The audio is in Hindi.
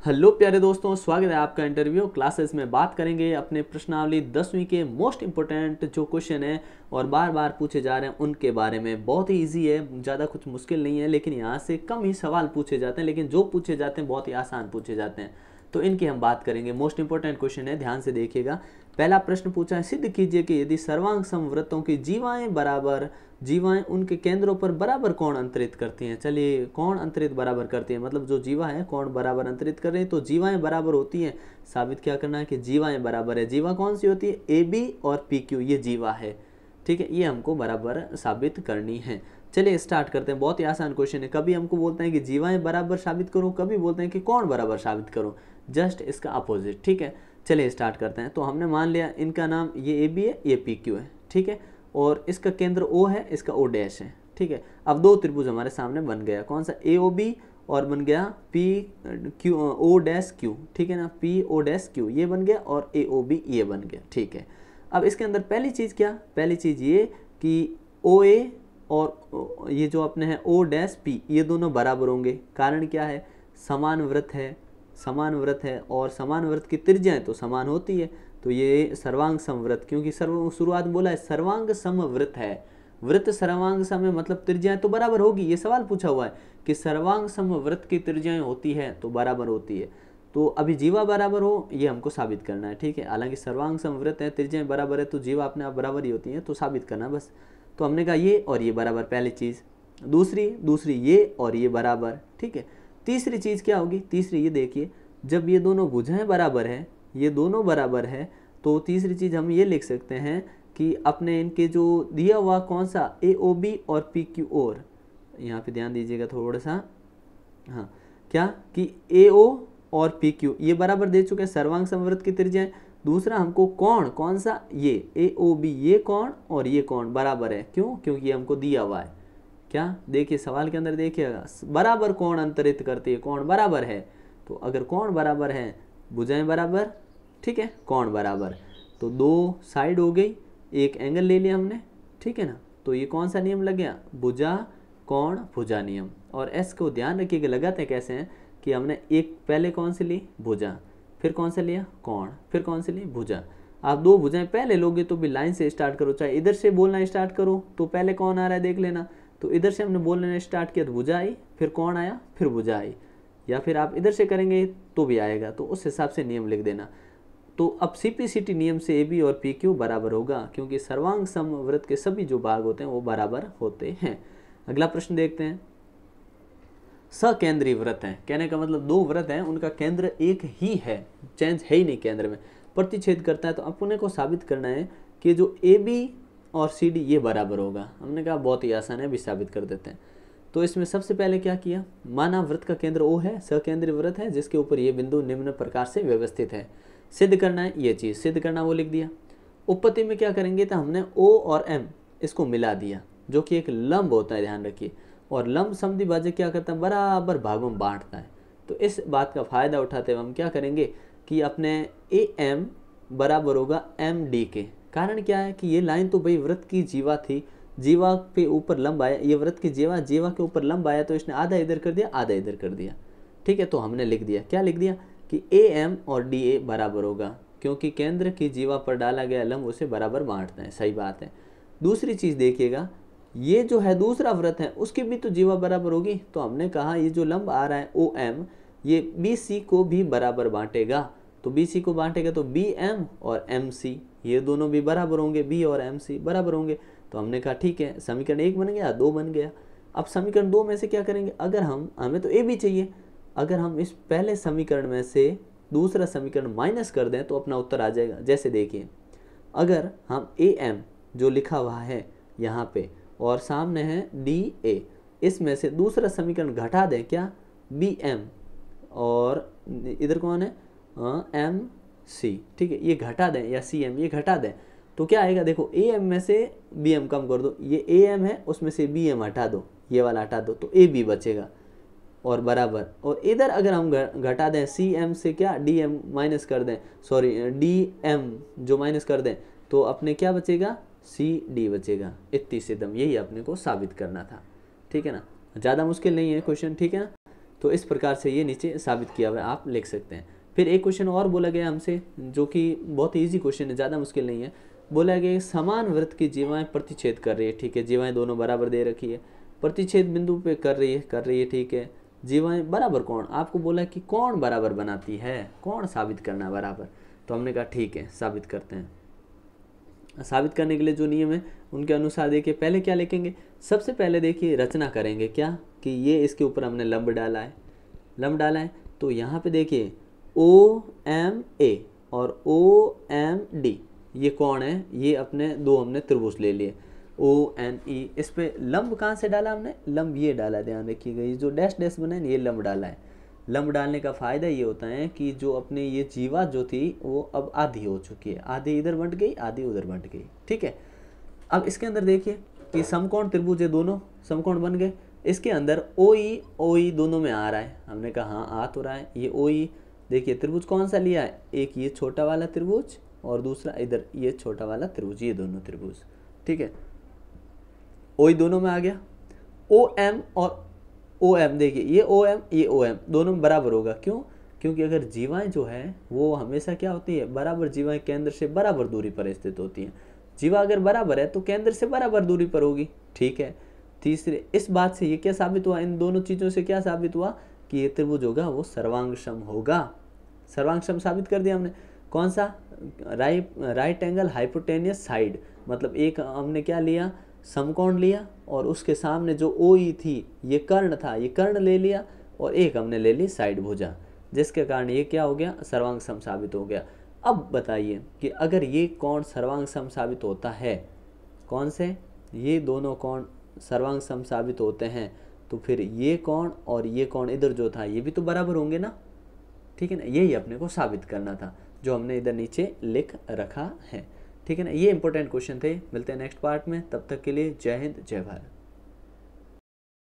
हेलो प्यारे दोस्तों, स्वागत है आपका इंटरव्यू क्लासेस में। बात करेंगे अपने प्रश्नावली 10वीं के मोस्ट इंपोर्टेंट जो क्वेश्चन है और बार बार पूछे जा रहे हैं उनके बारे में। बहुत ही इजी है, ज़्यादा कुछ मुश्किल नहीं है, लेकिन यहाँ से कम ही सवाल पूछे जाते हैं, लेकिन जो पूछे जाते हैं बहुत ही आसान पूछे जाते हैं। तो इनकी हम बात करेंगे। मोस्ट इंपोर्टेंट क्वेश्चन है, ध्यान से देखिएगा। पहला प्रश्न पूछा है, सिद्ध कीजिए कि यदि सर्वांग समवृत्तों की जीवाएं उनके केंद्रों पर बराबर कोण अंतरित करती हैं। चलिए, कोण अंतरित बराबर करती हैं, मतलब जो जीवा है कोण बराबर अंतरित कर रही है, तो जीवाएं बराबर होती हैं। साबित क्या करना है कि जीवाएं बराबर है। जीवा कौन सी होती है? ए बी और पी क्यू, ये जीवा है। ठीक है, ये हमको बराबर साबित करनी है। चलिए स्टार्ट करते हैं। बहुत ही आसान क्वेश्चन है। कभी हमको बोलते हैं कि जीवाएं बराबर साबित करो, कभी बोलते हैं कि कोण बराबर साबित करो, जस्ट इसका अपोजिट। ठीक है, चलिए स्टार्ट करते हैं। तो हमने मान लिया इनका नाम ये ए बी है, ये पी क्यू है। ठीक है, और इसका केंद्र ओ है, इसका ओ डैश है। ठीक है, अब दो त्रिभुज हमारे सामने बन गया। कौन सा? ए ओ बी, और बन गया P Q O dash Q. ठीक है ना, पी ओ डैश क्यू ये बन गया, और ए ओ बी ये बन गया। ठीक है, अब इसके अंदर पहली चीज़ क्या? पहली चीज़ ये कि ओ ए और ये जो अपने हैं ओ डैश पी, ये दोनों बराबर होंगे। कारण क्या है? समान वृत्त है, समान वृत्त है, और समान वृत्त की त्रिज्याएं तो समान होती है। तो ये सर्वांग समवृत्त, क्योंकि शुरुआत में बोला है सर्वांग समवृत्त है। वृत्त सर्वांग सम है, मतलब त्रिज्याएं तो बराबर होगी। ये सवाल पूछा हुआ है कि सर्वांग समवृत्त की त्रिज्याएं होती है तो बराबर होती है। तो अभी जीवा बराबर हो, ये हमको साबित करना है। ठीक है, हालांकि सर्वांग समवृत्त है, त्रिज्याएं बराबर है, तो जीवा अपने आप बराबर ही होती है, तो साबित करना बस। तो हमने कहा ये और ये बराबर, पहली चीज़। दूसरी ये और ये बराबर। ठीक है, तीसरी चीज़ क्या होगी? तीसरी ये देखिए, जब ये दोनों भुजाएं बराबर है, ये दोनों बराबर है, तो तीसरी चीज़ हम ये लिख सकते हैं कि अपने इनके जो दिया हुआ कौन सा ए ओ बी और पी क्यू और, यहाँ पे ध्यान दीजिएगा थोड़ा सा। हाँ, क्या कि ए ओ और पी क्यू ये बराबर दे चुके हैं, सर्वांग समवृत्त की त्रिज्या है। दूसरा हमको कोण कौन सा? ये ए ओ बी, ये कोण और ये कोण बराबर है। क्यों? क्योंकि ये हमको दिया हुआ है। क्या देखिए सवाल के अंदर देखिएगा, बराबर कोण अंतरित करती है, कोण बराबर है। तो अगर कोण बराबर है, भुजाएं बराबर, ठीक है, कोण बराबर, तो दो साइड हो गई, एक एंगल ले लिया हमने। ठीक है ना, तो ये कौन सा नियम लग गया? भुजा कोण भुजा नियम। और एस को ध्यान रखिएगा, लगाते कैसे हैं कि हमने एक पहले कौन सी ली? भुजा, फिर कौन सा लिया? कोण, फिर कौन सी ली? भुजा। आप दो भुजाएं पहले लोगे तो भी लाइन से स्टार्ट करो, चाहे इधर से बोलना स्टार्ट करो तो पहले कौन आ रहा है देख लेना। तो इधर से हमने बोलने स्टार्ट किया तो भुजा आई, फिर कौन आया, फिर भुजा आई। या फिर आप इधर से करेंगे तो भी आएगा, तो उस हिसाब से नियम लिख देना। तो अब सिंप्लिसिटी नियम से ए बी और पी क्यू बराबर होगा, क्योंकि सर्वांग समवृत्त के सभी जो भाग होते हैं वो बराबर होते हैं। अगला प्रश्न देखते हैं। सकेंद्रीय वृत्त है, कहने का मतलब दो वृत्त हैं, उनका केंद्र एक ही है, चेंज है ही नहीं केंद्र में, प्रतिच्छेद करता है। तो अपने को साबित करना है कि जो ए बी और सी डी ये बराबर होगा। हमने कहा बहुत ही आसान है, अभी साबित कर देते हैं। तो इसमें सबसे पहले क्या किया? माना वृत्त का केंद्र ओ है, सकेंद्रीय वृत्त है, जिसके ऊपर ये बिंदु निम्न प्रकार से व्यवस्थित है। सिद्ध करना है, ये चीज़ सिद्ध करना, वो लिख दिया। उपपत्ति में क्या करेंगे? तो हमने ओ और एम इसको मिला दिया, जो कि एक लंब होता है, ध्यान रखिए। और लंब समद्विभाजक क्या करता है? बराबर भागों में बांटता है। तो इस बात का फायदा उठाते हुए हम क्या करेंगे कि अपने ए एम बराबर होगा एम डी के। कारण क्या है कि ये लाइन तो भाई वृत्त की जीवा थी, जीवा पे ऊपर लंब आया, ये वृत्त की जीवा, जीवा के ऊपर लंब आया, तो इसने आधा इधर कर दिया, आधा इधर कर दिया। ठीक है, तो हमने लिख दिया, क्या लिख दिया कि ए एम और डी ए बराबर होगा, क्योंकि केंद्र की जीवा पर डाला गया लंब उसे बराबर बांटते हैं। सही बात है। दूसरी चीज़ देखिएगा, ये जो है दूसरा वृत्त है, उसकी भी तो जीवा बराबर होगी। तो हमने कहा ये जो लंब आ रहा है ओ एम, ये बी सी को भी बराबर बांटेगा। तो बी सी को बांटेगा तो बी एम और एम सी ये दोनों भी बराबर होंगे, बी और एम सी बराबर होंगे। तो हमने कहा ठीक है, समीकरण एक बन गया, दो बन गया। अब समीकरण दो में से क्या करेंगे? अगर हमें तो ए भी चाहिए, अगर हम इस पहले समीकरण में से दूसरा समीकरण माइनस कर दें तो अपना उत्तर आ जाएगा। जैसे देखिए, अगर हम ए एम जो लिखा हुआ है यहाँ पे और सामने है डी ए, इसमें से दूसरा समीकरण घटा दें, क्या? बी एम और इधर कौन है? M C. ठीक है, ये घटा दें, या सी एम ये घटा दें, तो क्या आएगा? देखो, ए एम में से बी एम कम कर दो, ये ए एम है उसमें से बी एम हटा दो, ये वाला हटा दो, तो ए बी बचेगा और बराबर। और इधर अगर हम घटा दें सी एम से, क्या? डी एम माइनस कर दें, सॉरी डी एम जो माइनस कर दें, तो अपने क्या बचेगा? सी डी बचेगा। इतनी सिद्धम, यही अपने को साबित करना था। ठीक है ना, ज़्यादा मुश्किल नहीं है क्वेश्चन। ठीक है ना, तो इस प्रकार से ये नीचे साबित किया हुआ है, आप लिख सकते हैं। फिर एक क्वेश्चन और बोला गया हमसे, जो कि बहुत ईजी क्वेश्चन है, ज़्यादा मुश्किल नहीं है। बोला गया समान वृत्त की जीवाएं प्रतिच्छेद कर रही है, ठीक है, जीवाएं दोनों बराबर दे रखी है, प्रतिच्छेद बिंदु पे कर रही है, ठीक है, जीवाएं बराबर कोण, आपको बोला कि कौन बराबर बनाती है, कौन साबित करना है बराबर। तो हमने कहा ठीक है, साबित करते हैं। साबित करने के लिए जो नियम है उनके अनुसार देखिए, पहले क्या लिखेंगे, सबसे पहले देखिए रचना करेंगे, क्या कि ये इसके ऊपर हमने लंब डाला है, तो यहाँ पे देखिए OMA और OMD ये कौन है, ये अपने दो हमने त्रिभुज ले लिए ONE। इस पे लंब कहाँ से डाला हमने, लंब ये डाला, ध्यान रखिएगा, ये जो डैश डैश बना है ये लंब डाला है। लंब डालने का फ़ायदा ये होता है कि जो अपने ये जीवा जो थी वो अब आधी हो चुकी है, आधी इधर बंट गई, आधी उधर बंट गई, ठीक है। अब इसके अंदर देखिए कि समकोण त्रिभुज है, दोनों समकोण बन गए। इसके अंदर OE दोनों में आ रहा है, हमने कहा हाँ आ तो रहा है, ये OE देखिए त्रिभुज कौन सा लिया है, एक ये छोटा वाला त्रिभुज और दूसरा इधर ये छोटा वाला त्रिभुज, ये दोनों त्रिभुज, ठीक है। OE दोनों में आ गया। OM और OM देखिए, ये OM दोनों में बराबर होगा, क्यों, क्योंकि अगर जीवाएं जो है वो हमेशा क्या होती है, बराबर जीवाएं केंद्र से बराबर दूरी पर स्थित होती हैं। जीवा अगर बराबर है तो केंद्र से बराबर दूरी पर होगी, ठीक है। तीसरे इस बात से ये क्या साबित हुआ, इन दोनों चीज़ों से क्या साबित हुआ कि ये त्रिभुज होगा वो सर्वांगसम होगा। सर्वांगसम साबित कर दिया हमने। कौन सा, राइट एंगल हाइपोटेनियस साइड, मतलब एक हमने क्या लिया, समकोण लिया और उसके सामने जो OE थी ये कर्ण था, ये कर्ण ले लिया और एक हमने ले ली साइड भुजा, जिसके कारण ये क्या हो गया, सर्वांगसम साबित हो गया। अब बताइए कि अगर ये कोण सर्वांगसम साबित होता है, कौन से, ये दोनों कोण सर्वांगसम साबित होते हैं, तो फिर ये कोण और ये कोण इधर जो था ये भी तो बराबर होंगे ना, ठीक है ना। यही अपने को साबित करना था, जो हमने इधर नीचे लिख रखा है, ठीक है ना। ये इंपॉर्टेंट क्वेश्चन थे। मिलते हैं नेक्स्ट पार्ट में, तब तक के लिए जय हिंद जय भारत।